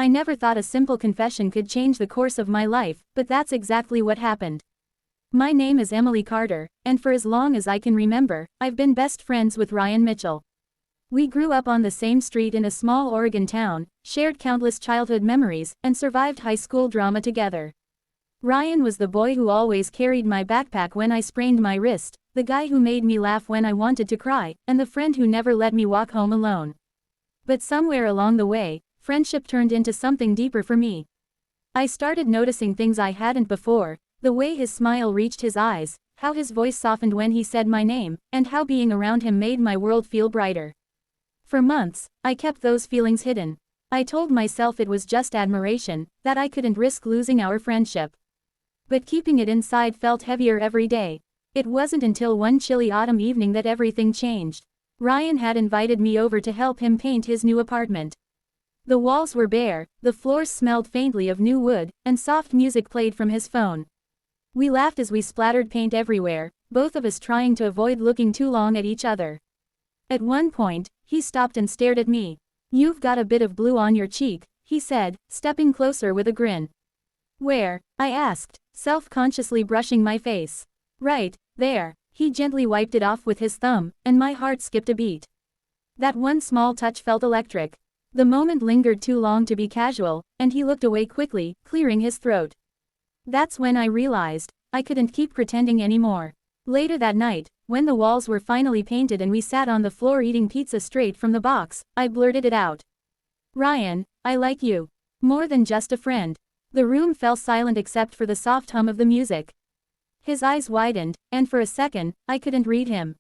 I never thought a simple confession could change the course of my life, but that's exactly what happened. My name is Emily Carter, and for as long as I can remember, I've been best friends with Ryan Mitchell. We grew up on the same street in a small Oregon town, shared countless childhood memories, and survived high school drama together. Ryan was the boy who always carried my backpack when I sprained my wrist, the guy who made me laugh when I wanted to cry, and the friend who never let me walk home alone. But somewhere along the way, friendship turned into something deeper for me. I started noticing things I hadn't before, the way his smile reached his eyes, how his voice softened when he said my name, and how being around him made my world feel brighter. For months, I kept those feelings hidden. I told myself it was just admiration, that I couldn't risk losing our friendship. But keeping it inside felt heavier every day. It wasn't until one chilly autumn evening that everything changed. Ryan had invited me over to help him paint his new apartment. The walls were bare, the floors smelled faintly of new wood, and soft music played from his phone. We laughed as we splattered paint everywhere, both of us trying to avoid looking too long at each other. At one point, he stopped and stared at me. "You've got a bit of blue on your cheek," he said, stepping closer with a grin. "Where?" I asked, self-consciously brushing my face. "Right there." He gently wiped it off with his thumb, and my heart skipped a beat. That one small touch felt electric. The moment lingered too long to be casual, and he looked away quickly, clearing his throat. That's when I realized, I couldn't keep pretending anymore. Later that night, when the walls were finally painted and we sat on the floor eating pizza straight from the box, I blurted it out. "Ryan, I like you. More than just a friend." The room fell silent except for the soft hum of the music. His eyes widened, and for a second, I couldn't read him.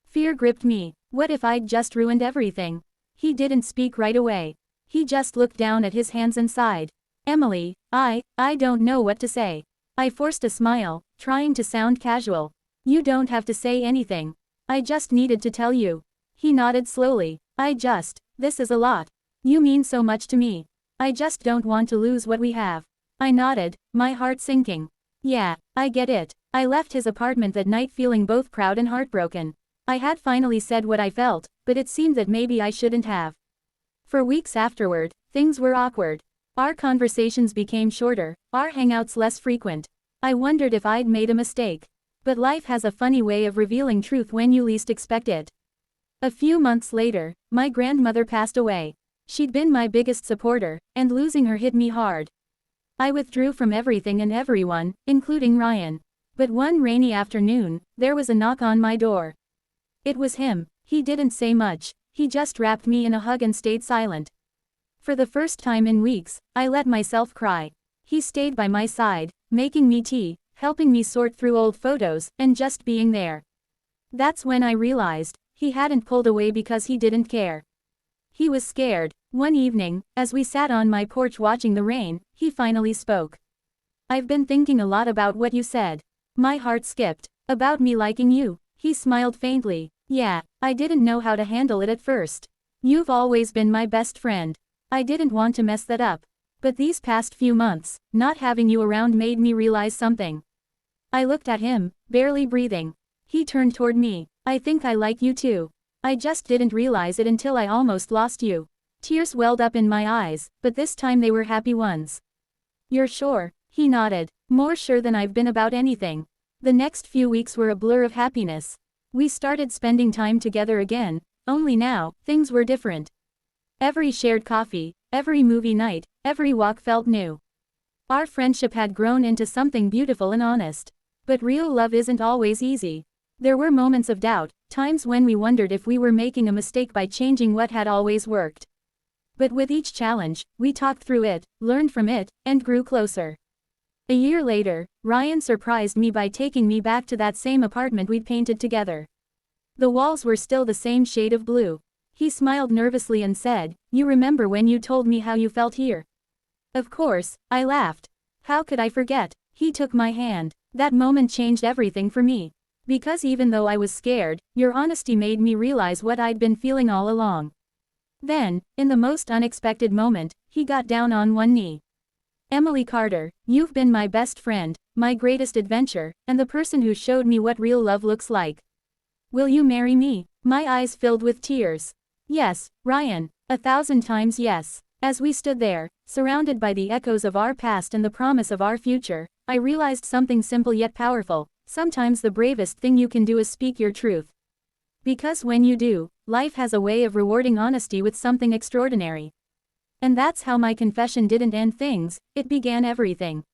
Fear gripped me. What if I'd just ruined everything? He didn't speak right away. He just looked down at his hands and sighed. "Emily, I don't know what to say." I forced a smile, trying to sound casual. "You don't have to say anything. I just needed to tell you." He nodded slowly. This is a lot. You mean so much to me. I just don't want to lose what we have." I nodded, my heart sinking. "Yeah, I get it." I left his apartment that night feeling both proud and heartbroken. I had finally said what I felt, but it seemed that maybe I shouldn't have. For weeks afterward, things were awkward. Our conversations became shorter, our hangouts less frequent. I wondered if I'd made a mistake. But life has a funny way of revealing truth when you least expect it. A few months later, my grandmother passed away. She'd been my biggest supporter, and losing her hit me hard. I withdrew from everything and everyone, including Ryan. But one rainy afternoon, there was a knock on my door. It was him. He didn't say much, he just wrapped me in a hug and stayed silent. For the first time in weeks, I let myself cry. He stayed by my side, making me tea, helping me sort through old photos, and just being there. That's when I realized, he hadn't pulled away because he didn't care. He was scared. One evening, as we sat on my porch watching the rain, he finally spoke. "I've been thinking a lot about what you said." My heart skipped. "About me liking you?" He smiled faintly. "Yeah, I didn't know how to handle it at first. You've always been my best friend. I didn't want to mess that up. But these past few months, not having you around made me realize something." I looked at him, barely breathing. He turned toward me. "I think I like you too. I just didn't realize it until I almost lost you." Tears welled up in my eyes, but this time they were happy ones. "You're sure?" He nodded. "More sure than I've been about anything." The next few weeks were a blur of happiness. We started spending time together again, only now, things were different. Every shared coffee, every movie night, every walk felt new. Our friendship had grown into something beautiful and honest. But real love isn't always easy. There were moments of doubt, times when we wondered if we were making a mistake by changing what had always worked. But with each challenge, we talked through it, learned from it, and grew closer. A year later, Ryan surprised me by taking me back to that same apartment we'd painted together. The walls were still the same shade of blue. He smiled nervously and said, "You remember when you told me how you felt here?" Of course, I laughed. How could I forget? He took my hand. That moment changed everything for me. Because even though I was scared, your honesty made me realize what I'd been feeling all along. Then, in the most unexpected moment, he got down on one knee. "Emily Carter, you've been my best friend, my greatest adventure, and the person who showed me what real love looks like. Will you marry me?" My eyes filled with tears. "Yes, Ryan, 1,000 times yes." As we stood there, surrounded by the echoes of our past and the promise of our future, I realized something simple yet powerful. Sometimes the bravest thing you can do is speak your truth. Because when you do, life has a way of rewarding honesty with something extraordinary. And that's how my confession didn't end things, it began everything.